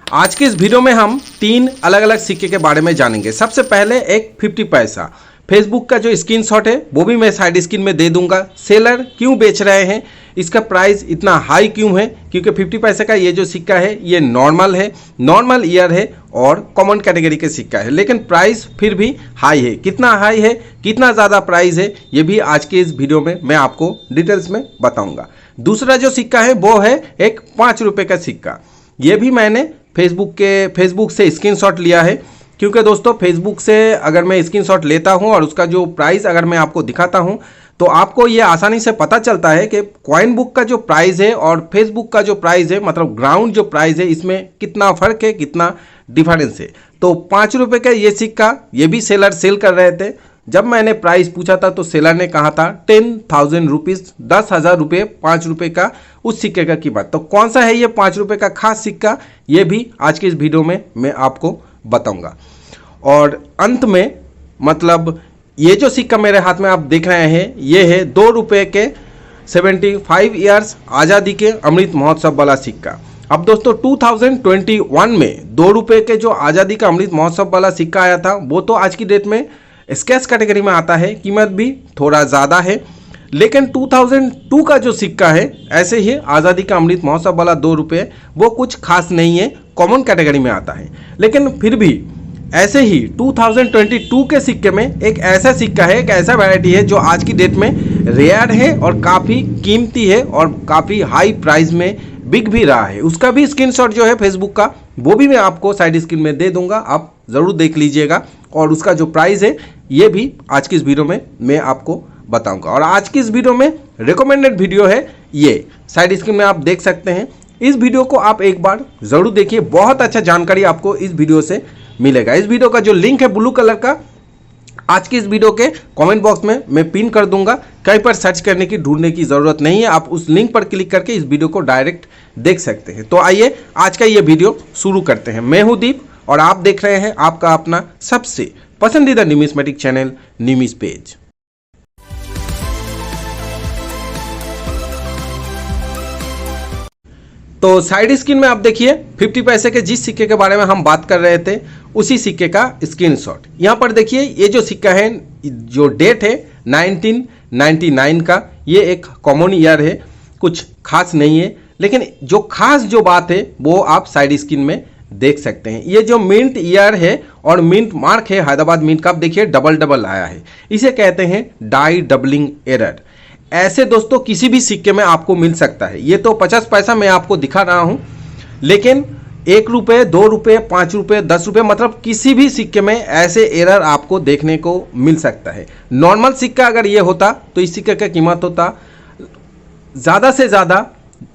आज के इस वीडियो में हम 3 अलग अलग सिक्के के बारे में जानेंगे। सबसे पहले एक 50 पैसा फेसबुक का जो स्क्रीनशॉट है वो भी मैं साइड स्क्रीन में दे दूंगा। सेलर क्यों बेच रहे हैं, इसका प्राइस इतना हाई क्यों है, क्योंकि 50 पैसे का ये जो सिक्का है ये नॉर्मल है, नॉर्मल ईयर है और कॉमन कैटेगरी के सिक्का है, लेकिन प्राइस फिर भी हाई है। कितना हाई है, कितना ज़्यादा प्राइस है, ये भी आज के इस वीडियो में मैं आपको डिटेल्स में बताऊंगा। दूसरा जो सिक्का है वो है एक 5 रुपये का सिक्का। ये भी मैंने फेसबुक से स्क्रीनशॉट लिया है, क्योंकि दोस्तों फेसबुक से अगर मैं स्क्रीनशॉट लेता हूं और उसका जो प्राइस अगर मैं आपको दिखाता हूं तो आपको ये आसानी से पता चलता है कि कॉइन बुक का जो प्राइस है और फेसबुक का जो प्राइस है, मतलब ग्राउंड जो प्राइस है, इसमें कितना फ़र्क है, कितना डिफरेंस है। तो 5 रुपये का ये सिक्का ये भी सेलर सेल कर रहे थे। जब मैंने प्राइस पूछा था तो सेलर ने कहा था 10,000 रुपीज़, 10,000 रुपये 5 रुपये का उस सिक्के का कीमत। तो कौन सा है ये 5 रुपये का खास सिक्का, ये भी आज के इस वीडियो में मैं आपको बताऊंगा। और अंत में मतलब ये जो सिक्का मेरे हाथ में आप देख रहे हैं ये है 2 रुपये के 75 ईयर्स आज़ादी के अमृत महोत्सव वाला सिक्का। अब दोस्तों 2021 में 2 रुपये के जो आज़ादी का अमृत महोत्सव वाला सिक्का आया था वो तो आज की डेट में स्केच कैटेगरी में आता है, कीमत भी थोड़ा ज़्यादा है। लेकिन 2002 का जो सिक्का है ऐसे ही आज़ादी का अमृत महोत्सव वाला 2 रुपये वो कुछ खास नहीं है, कॉमन कैटेगरी में आता है। लेकिन फिर भी ऐसे ही 2022 के सिक्के में एक ऐसा सिक्का है, एक ऐसा वैरायटी है जो आज की डेट में रेयर है और काफ़ी कीमती है और काफ़ी हाई प्राइस में बिक भी रहा है। उसका भी स्क्रीनशॉट जो है फेसबुक का वो भी मैं आपको साइड स्क्रीन में दे दूंगा, आप ज़रूर देख लीजिएगा। और उसका जो प्राइस है ये भी आज की इस वीडियो में मैं आपको बताऊंगा। और आज की इस वीडियो में रिकमेंडेड वीडियो है, ये साइड स्क्रीन में आप देख सकते हैं। इस वीडियो को आप एक बार ज़रूर देखिए, बहुत अच्छा जानकारी आपको इस वीडियो से मिलेगा। इस वीडियो का जो लिंक है ब्लू कलर का आज की इस वीडियो के कमेंट बॉक्स में मैं पिन कर दूंगा। कहीं पर सर्च करने की, ढूंढने की ज़रूरत नहीं है, आप उस लिंक पर क्लिक करके इस वीडियो को डायरेक्ट देख सकते हैं। तो आइए आज का ये वीडियो शुरू करते हैं। मैं हूं दीप और आप देख रहे हैं आपका अपना सबसे पसंदीदा न्यूमिस्मेटिक चैनल न्यूमिस पेज। तो साइड स्क्रीन में आप देखिए 50 पैसे के जिस सिक्के के बारे में हम बात कर रहे थे उसी सिक्के का स्क्रीनशॉट। यहाँ पर देखिए ये जो सिक्का है, जो डेट है 1999 का, ये एक कॉमन ईयर है, कुछ खास नहीं है। लेकिन जो खास जो बात है वो आप साइड स्क्रीन में देख सकते हैं। ये जो मिंट ईयर है और मिंट मार्क है हैदराबाद मिंट का, आप देखिए डबल आया है, इसे कहते हैं डाई डबलिंग एरर। ऐसे दोस्तों किसी भी सिक्के में आपको मिल सकता है। ये तो 50 पैसा मैं आपको दिखा रहा हूं, लेकिन 1 रुपये, 2 रुपये, 5 रुपये, 10 रुपये, मतलब किसी भी सिक्के में ऐसे एरर आपको देखने को मिल सकता है। नॉर्मल सिक्का अगर ये होता तो इस सिक्के का कीमत होता ज़्यादा से ज़्यादा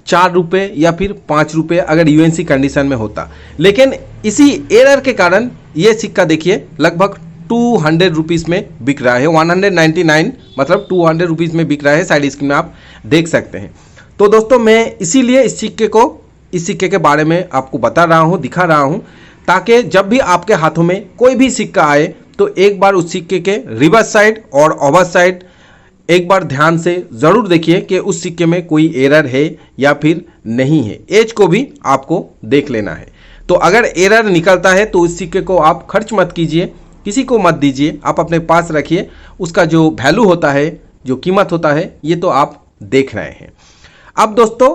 4 रुपये या फिर 5 रुपये अगर यूएनसी कंडीशन में होता। लेकिन इसी एरर के कारण ये सिक्का देखिए लगभग 200 रुपीज़ में बिक रहा है। 199 मतलब 200 रुपीज़ में बिक रहा है, साइड स्क्रीन में आप देख सकते हैं। तो दोस्तों मैं इसीलिए इस सिक्के के बारे में आपको बता रहा हूँ, दिखा रहा हूँ, ताकि जब भी आपके हाथों में कोई भी सिक्का आए तो एक बार उस सिक्के के रिवर्स साइड और ओवर साइड एक बार ध्यान से ज़रूर देखिए कि उस सिक्के में कोई एरर है या फिर नहीं है। एज को भी आपको देख लेना है। तो अगर एरर निकलता है तो उस सिक्के को आप खर्च मत कीजिए, किसी को मत दीजिए, आप अपने पास रखिए। उसका जो वैल्यू होता है, जो कीमत होता है, ये तो आप देख रहे हैं। अब दोस्तों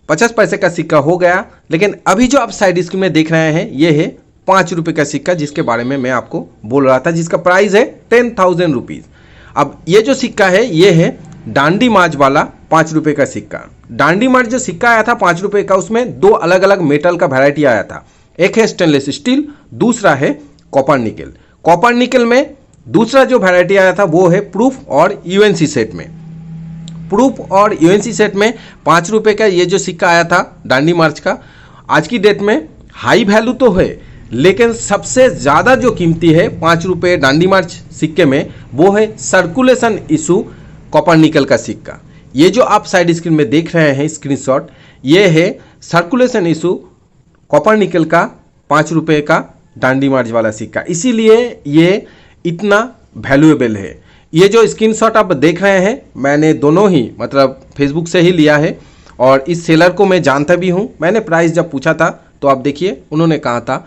50 पैसे का सिक्का हो गया, लेकिन अभी जो आप साइड स्क्रीन में देख रहे हैं ये है 5 रुपये का सिक्का, जिसके बारे में मैं आपको बोल रहा था, जिसका प्राइस है 10,000 रुपीज़। अब ये जो सिक्का है ये है डांडी मार्च वाला 5 रुपये का सिक्का। डांडी मार्च जो सिक्का आया था 5 रुपये का, उसमें 2 अलग अलग मेटल का वैरायटी आया था। एक है स्टेनलेस स्टील, दूसरा है कॉपर निकल। कॉपर निकल में दूसरा जो वैरायटी आया था वो है प्रूफ और यूएनसी सेट में। प्रूफ और यूएनसी सेट में 5 रुपये का ये जो सिक्का आया था डांडी मार्च का, आज की डेट में हाई वैल्यू तो है, लेकिन सबसे ज़्यादा जो कीमती है 5 रुपये डांडी मार्च सिक्के में वो है सर्कुलेशन इशू कॉपर निकल का सिक्का। ये जो आप साइड स्क्रीन में देख रहे हैं स्क्रीनशॉट, ये है सर्कुलेशन इशू कॉपर निकल का 5 रुपये का डांडी मार्च वाला सिक्का, इसीलिए ये इतना वैल्यूएबल है। ये जो स्क्रीनशॉट आप देख रहे हैं मैंने दोनों ही मतलब फेसबुक से ही लिया है और इस सेलर को मैं जानता भी हूँ। मैंने प्राइस जब पूछा था तो आप देखिए उन्होंने कहा था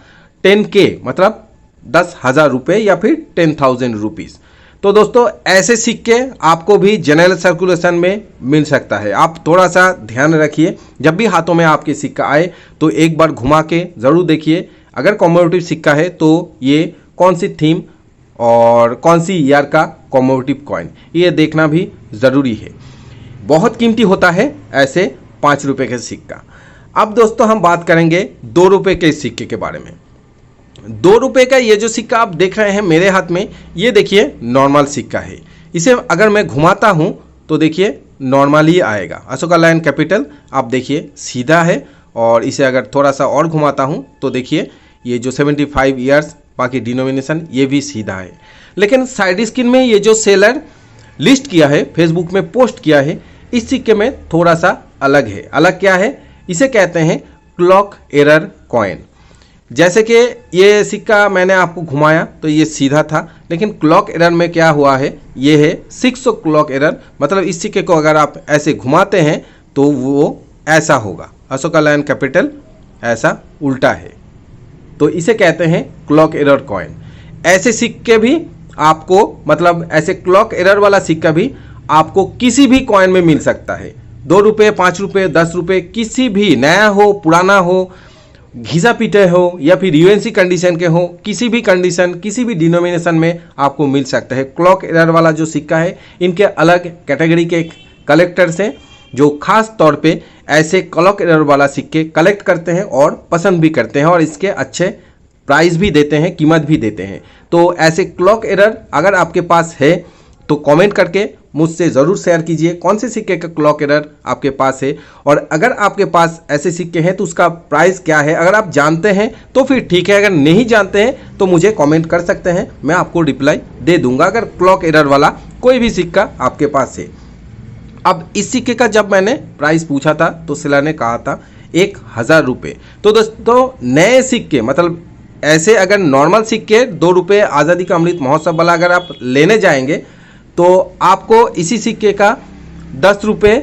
10K मतलब 10,000 रुपये या फिर 10,000 रुपीज़। तो दोस्तों ऐसे सिक्के आपको भी जनरल सर्कुलेशन में मिल सकता है। आप थोड़ा सा ध्यान रखिए, जब भी हाथों में आपके सिक्का आए तो एक बार घुमा के ज़रूर देखिए। अगर कॉमोडिटिव सिक्का है तो ये कौन सी थीम और कौन सी ईयर का कॉमोडिटिव कॉइन, ये देखना भी ज़रूरी है। बहुत कीमती होता है ऐसे 5 रुपये के सिक्का। अब दोस्तों हम बात करेंगे 2 रुपये के सिक्के के बारे में। 2 रुपये का ये जो सिक्का आप देख रहे हैं मेरे हाथ में, ये देखिए नॉर्मल सिक्का है। इसे अगर मैं घुमाता हूँ तो देखिए नॉर्मल ही आएगा। अशोका लैंड कैपिटल आप देखिए सीधा है, और इसे अगर थोड़ा सा और घुमाता हूँ तो देखिए ये जो 75 ईयर्स बाकी डिनोमिनेशन ये भी सीधा है। लेकिन साइड स्क्रीन में ये जो सेलर लिस्ट किया है, फेसबुक में पोस्ट किया है, इस सिक्के में थोड़ा सा अलग है। अलग क्या है? इसे कहते हैं क्लॉक एरर कॉइन। जैसे कि ये सिक्का मैंने आपको घुमाया तो ये सीधा था, लेकिन क्लॉक एरर में क्या हुआ है, ये है 600 क्लॉक एरर। मतलब इस सिक्के को अगर आप ऐसे घुमाते हैं तो वो ऐसा होगा, अशोका लैंड कैपिटल ऐसा उल्टा है, तो इसे कहते हैं क्लॉक एरर कॉइन। ऐसे सिक्के भी आपको, मतलब ऐसे क्लॉक एरर वाला सिक्का भी आपको किसी भी कॉइन में मिल सकता है। 2 रुपये, 5 रुपये, 10 रुपये, किसी भी, नया हो पुराना हो, घिसा पीटे हो या फिर यूएनसी कंडीशन के हो, किसी भी कंडीशन किसी भी डिनोमिनेशन में आपको मिल सकता है। क्लॉक एरर वाला जो सिक्का है, इनके अलग कैटेगरी के कलेक्टर्स हैं जो खास तौर पे ऐसे क्लॉक एरर वाला सिक्के कलेक्ट करते हैं और पसंद भी करते हैं, और इसके अच्छे प्राइस भी देते हैं, कीमत भी देते हैं। तो ऐसे क्लॉक एरर अगर आपके पास है तो कमेंट करके मुझसे ज़रूर शेयर कीजिए कौन से सिक्के का क्लॉक एरर आपके पास है, और अगर आपके पास ऐसे सिक्के हैं तो उसका प्राइस क्या है। अगर आप जानते हैं तो फिर ठीक है, अगर नहीं जानते हैं तो मुझे कमेंट कर सकते हैं, मैं आपको रिप्लाई दे दूंगा अगर क्लॉक एरर वाला कोई भी सिक्का आपके पास है। अब इस सिक्के का जब मैंने प्राइस पूछा था तो सेलर ने कहा था 1,000 रुपये। तो दोस्तों नए सिक्के, मतलब ऐसे अगर नॉर्मल सिक्के 2 रुपये आज़ादी का अमृत महोत्सव वाला अगर आप लेने जाएंगे तो आपको इसी सिक्के का 10 रुपये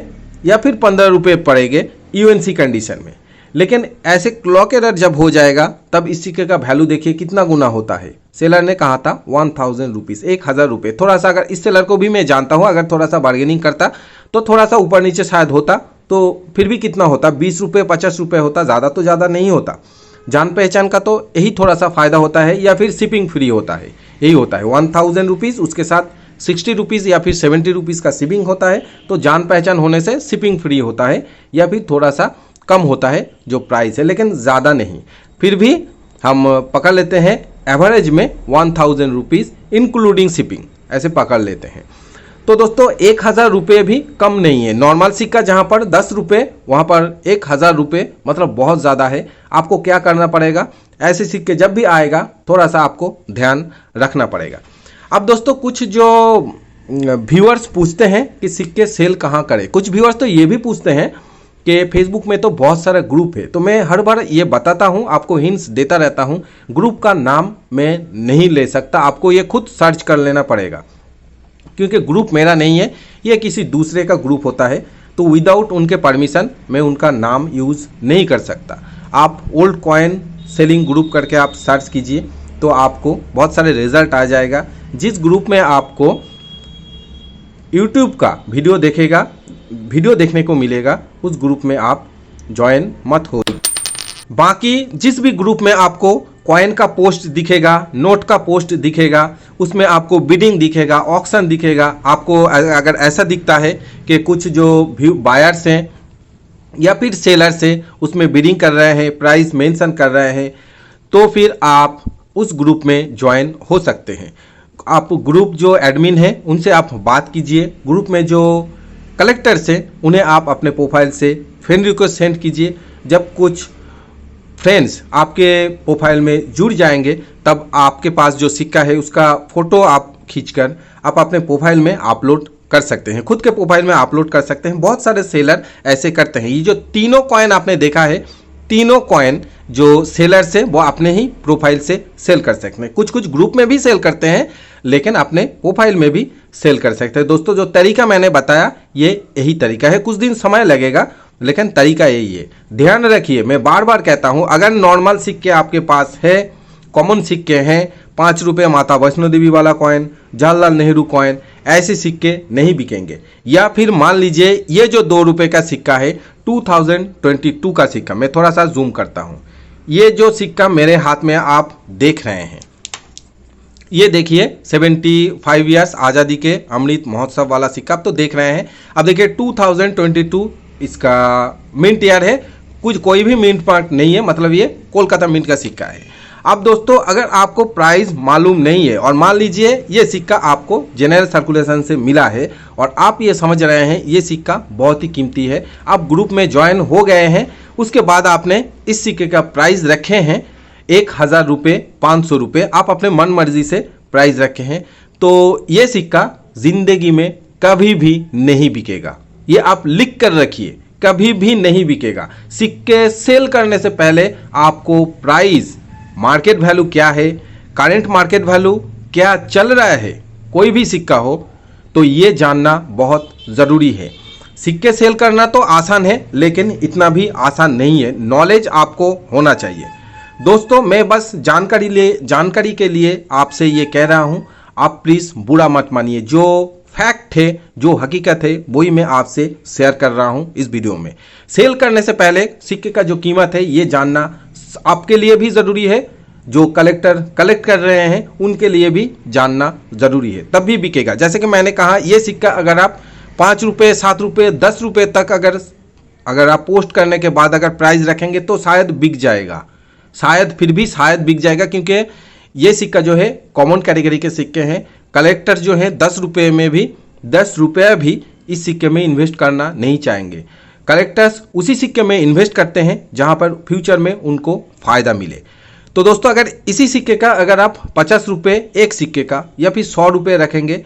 या फिर 15 रुपये पड़ेंगे यूएनसी कंडीशन में। लेकिन ऐसे क्लॉक एरर जब हो जाएगा तब इस सिक्के का वैल्यू देखिए कितना गुना होता है। सेलर ने कहा था 1,000 रुपीज़, 1,000 रुपये। थोड़ा सा, अगर इस सेलर को भी मैं जानता हूँ, अगर थोड़ा सा बार्गेनिंग करता तो थोड़ा सा ऊपर नीचे शायद होता, तो फिर भी कितना होता, 20 रुपये 50 रुपये होता, ज़्यादा तो ज़्यादा नहीं होता। जान पहचान का तो यही थोड़ा सा फ़ायदा होता है, या फिर शिपिंग फ्री होता है, यही होता है। 1,000 रुपीज़, उसके साथ 60 रुपीज़ या फिर 70 रुपीज़ का शिपिंग होता है। तो जान पहचान होने से शिपिंग फ्री होता है, या फिर थोड़ा सा कम होता है जो प्राइस है, लेकिन ज़्यादा नहीं। फिर भी हम पकड़ लेते हैं एवरेज में 1,000 रुपीज़ इंक्लूडिंग शिपिंग, ऐसे पकड़ लेते हैं। तो दोस्तों 1,000 रुपये भी कम नहीं है। नॉर्मल सिक्का जहाँ पर 10 रुपये, वहाँ पर 1,000 रुपये मतलब बहुत ज़्यादा है। आपको क्या करना पड़ेगा, ऐसे सिक्के जब भी आएगा थोड़ा सा आपको ध्यान रखना पड़ेगा। अब दोस्तों कुछ जो व्यूअर्स पूछते हैं कि सिक्के सेल कहाँ करें, कुछ व्यूअर्स तो ये भी पूछते हैं कि फेसबुक में तो बहुत सारा ग्रुप है। तो मैं हर बार ये बताता हूँ, आपको हिंट्स देता रहता हूँ, ग्रुप का नाम मैं नहीं ले सकता, आपको ये खुद सर्च कर लेना पड़ेगा, क्योंकि ग्रुप मेरा नहीं है, ये किसी दूसरे का ग्रुप होता है। तो विदाउट उनके परमिशन मैं उनका नाम यूज़ नहीं कर सकता। आप ओल्ड कॉइन सेलिंग ग्रुप करके आप सर्च कीजिए तो आपको बहुत सारे रिजल्ट आ जाएगा। जिस ग्रुप में आपको यूट्यूब का वीडियो देखने को मिलेगा, उस ग्रुप में आप ज्वाइन मत हो। बाकी जिस भी ग्रुप में आपको कॉइन का पोस्ट दिखेगा, नोट का पोस्ट दिखेगा, उसमें आपको बिडिंग दिखेगा, ऑक्शन दिखेगा, आपको अगर ऐसा दिखता है कि कुछ जो बायर्स हैं या फिर सेलर्स हैं उसमें बिडिंग कर रहे हैं, प्राइस मेंशन कर रहे हैं, तो फिर आप उस ग्रुप में ज्वाइन हो सकते हैं। आप ग्रुप जो एडमिन है उनसे आप बात कीजिए, ग्रुप में जो कलेक्टर्स हैं उन्हें आप अपने प्रोफाइल से फ्रेंड रिक्वेस्ट सेंड कीजिए। जब कुछ फ्रेंड्स आपके प्रोफाइल में जुड़ जाएंगे तब आपके पास जो सिक्का है उसका फ़ोटो आप खींचकर आप अपने प्रोफाइल में अपलोड कर सकते हैं, खुद के प्रोफाइल में अपलोड कर सकते हैं। बहुत सारे सेलर ऐसे करते हैं। ये जो तीनों कॉइन आपने देखा है, तीनों कॉइन जो सेलर्स हैं वो अपने ही प्रोफाइल से सेल कर सकते हैं। कुछ कुछ ग्रुप में भी सेल करते हैं, लेकिन अपने प्रोफाइल में भी सेल कर सकते हैं। दोस्तों जो तरीका मैंने बताया ये यही तरीका है। कुछ दिन समय लगेगा, लेकिन तरीका यही है। ध्यान रखिए, मैं बार बार कहता हूँ, अगर नॉर्मल सिक्के आपके पास है, कॉमन सिक्के हैं, 5 रुपये माता वैष्णो देवी वाला कॉइन, जवाहरलाल नेहरू कॉइन, ऐसे सिक्के नहीं बिकेंगे। या फिर मान लीजिए ये जो 2 रुपये का सिक्का है, 2022 का सिक्का, मैं थोड़ा सा जूम करता हूँ। ये जो सिक्का मेरे हाथ में आप देख रहे हैं, ये देखिए 75 ईयर्स आज़ादी के अमृत महोत्सव वाला सिक्का आप तो देख रहे हैं। अब देखिए 2022 इसका मिंट ईयर है, कुछ कोई भी मिंट पार्ट नहीं है, मतलब ये कोलकाता मिंट का सिक्का है। अब दोस्तों अगर आपको प्राइस मालूम नहीं है और मान लीजिए ये सिक्का आपको जनरल सर्कुलेशन से मिला है और आप ये समझ रहे हैं ये सिक्का बहुत ही कीमती है, आप ग्रुप में ज्वाइन हो गए हैं, उसके बाद आपने इस सिक्के का प्राइस रखे हैं 1000 रुपये, 500 रुपये, आप अपने मन मर्जी से प्राइस रखे हैं, तो ये सिक्का जिंदगी में कभी भी नहीं बिकेगा। ये आप लिख कर रखिए, कभी भी नहीं बिकेगा। सिक्के सेल करने से पहले आपको प्राइस, मार्केट वैल्यू क्या है, करंट मार्केट वैल्यू क्या चल रहा है, कोई भी सिक्का हो तो ये जानना बहुत ज़रूरी है। सिक्के सेल करना तो आसान है लेकिन इतना भी आसान नहीं है, नॉलेज आपको होना चाहिए। दोस्तों मैं बस जानकारी के लिए आपसे ये कह रहा हूँ, आप प्लीज़ बुरा मत मानिए, जो फैक्ट है, जो हकीकत है, वही मैं आपसे शेयर कर रहा हूँ इस वीडियो में। सेल करने से पहले सिक्के का जो कीमत है ये जानना आपके लिए भी ज़रूरी है, जो कलेक्ट कर रहे हैं उनके लिए भी जानना ज़रूरी है, तब भी बिकेगा। जैसे कि मैंने कहा, ये सिक्का अगर आप 5 रुपये, 7 रुपये, 10 रुपये तक अगर आप पोस्ट करने के बाद अगर प्राइस रखेंगे तो शायद बिक जाएगा, फिर भी शायद बिक जाएगा, क्योंकि ये सिक्का जो है कॉमन कैटेगरी के सिक्के हैं। कलेक्टर जो है 10 रुपये में भी 10 रुपये भी इस सिक्के में इन्वेस्ट करना नहीं चाहेंगे। कलेक्टर्स उसी सिक्के में इन्वेस्ट करते हैं जहां पर फ्यूचर में उनको फ़ायदा मिले। तो दोस्तों अगर इसी सिक्के का अगर आप 50 रुपये एक सिक्के का या फिर 100 रुपये रखेंगे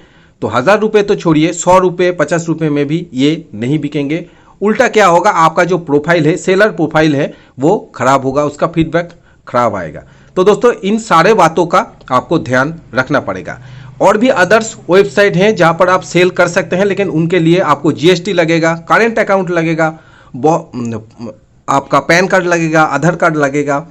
तो 1000 रुपये तो छोड़िए, 100 रुपये, 50 रुपये में भी ये नहीं बिकेंगे। उल्टा क्या होगा, आपका जो प्रोफाइल है, सेलर प्रोफाइल है, वो खराब होगा, उसका फीडबैक खराब आएगा। तो दोस्तों इन सारे बातों का आपको ध्यान रखना पड़ेगा। और भी अदर्स वेबसाइट हैं जहां पर आप सेल कर सकते हैं, लेकिन उनके लिए आपको जीएसटी लगेगा, करेंट अकाउंट लगेगा, आपका पैन कार्ड लगेगा, आधार कार्ड लगेगा,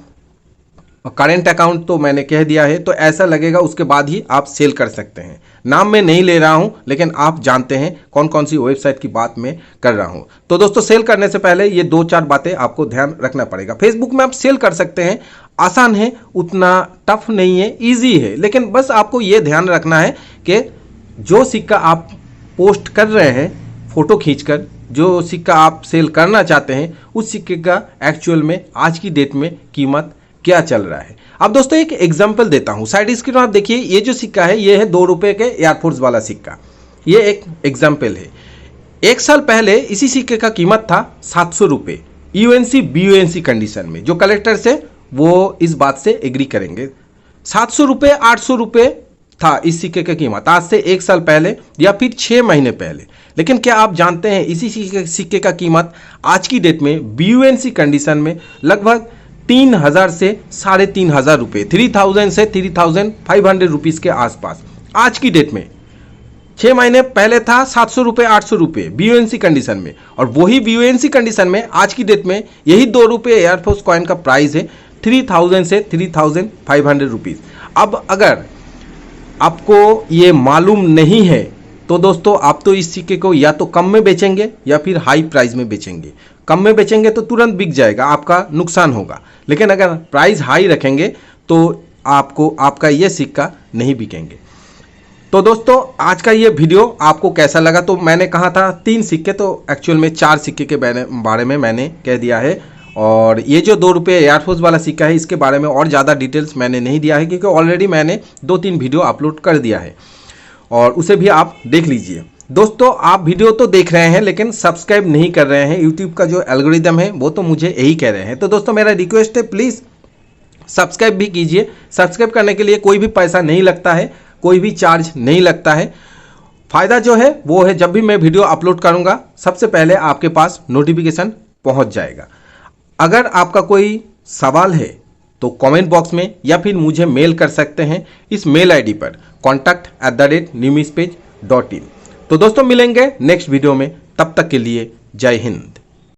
करेंट अकाउंट तो मैंने कह दिया है, तो ऐसा लगेगा, उसके बाद ही आप सेल कर सकते हैं। नाम मैं नहीं ले रहा हूं, लेकिन आप जानते हैं कौन कौन सी वेबसाइट की बात मैं कर रहा हूं। तो दोस्तों सेल करने से पहले ये 2-4 बातें आपको ध्यान रखना पड़ेगा। फेसबुक में आप सेल कर सकते हैं, आसान है, उतना टफ नहीं है, इजी है, लेकिन बस आपको ये ध्यान रखना है कि जो सिक्का आप पोस्ट कर रहे हैं फोटो खींचकर, जो सिक्का आप सेल करना चाहते हैं, उस सिक्के का एक्चुअल में आज की डेट में कीमत क्या चल रहा है। अब दोस्तों एक एग्जांपल देता हूं, साइड स्क्रीन में आप देखिए, ये जो सिक्का है ये है 2 रुपये के एयरफोर्स वाला सिक्का। ये एक एग्जांपल है। 1 साल पहले इसी सिक्के का कीमत था 700 रुपये, यूएनसी बीयूएनसी कंडीशन में। जो कलेक्टर्स है वो इस बात से एग्री करेंगे। 700 रुपये, 800 रुपये था इस सिक्के की कीमत आज से 1 साल पहले या फिर 6 महीने पहले। लेकिन क्या आप जानते हैं इसी सिक्के का कीमत आज की डेट में बीयूएनसी कंडीशन में लगभग 3000 से 3500 रुपये, 3000 से 3500 रुपीज़ के आसपास आज की डेट में। 6 महीने पहले था 700 रुपये, 800 रुपये बीयूएनसी कंडीशन में, और वही बीयूएनसी कंडीशन में आज की डेट में यही 2 रुपये एयरफोर्स कॉइन का प्राइस है 3000 से 3500 रुपीज़। अब अगर आपको ये मालूम नहीं है तो दोस्तों आप तो इस सिक्के को या तो कम में बेचेंगे या फिर हाई प्राइस में बेचेंगे। कम में बेचेंगे तो तुरंत बिक जाएगा, आपका नुकसान होगा, लेकिन अगर प्राइस हाई रखेंगे तो आपका ये सिक्का नहीं बिकेंगे। तो दोस्तों आज का ये वीडियो आपको कैसा लगा? तो मैंने कहा था 3 सिक्के, तो एक्चुअल में 4 सिक्के के बारे में मैंने कह दिया है। और ये जो 2 रुपये एयरफोर्स वाला सिक्का है इसके बारे में और ज़्यादा डिटेल्स मैंने नहीं दिया है, क्योंकि ऑलरेडी मैंने 2-3 वीडियो अपलोड कर दिया है और उसे भी आप देख लीजिए। दोस्तों आप वीडियो तो देख रहे हैं लेकिन सब्सक्राइब नहीं कर रहे हैं। यूट्यूब का जो एल्गोरिदम है वो तो मुझे यही कह रहे हैं। तो दोस्तों मेरा रिक्वेस्ट है, प्लीज़ सब्सक्राइब भी कीजिए। सब्सक्राइब करने के लिए कोई भी पैसा नहीं लगता है, कोई भी चार्ज नहीं लगता है। फ़ायदा जो है वो है जब भी मैं वीडियो अपलोड करूँगा सबसे पहले आपके पास नोटिफिकेशन पहुँच जाएगा। अगर आपका कोई सवाल है तो कमेंट बॉक्स में या फिर मुझे मेल कर सकते हैं इस मेल आईडी पर contact@newmispage.in। तो दोस्तों मिलेंगे नेक्स्ट वीडियो में, तब तक के लिए जय हिंद।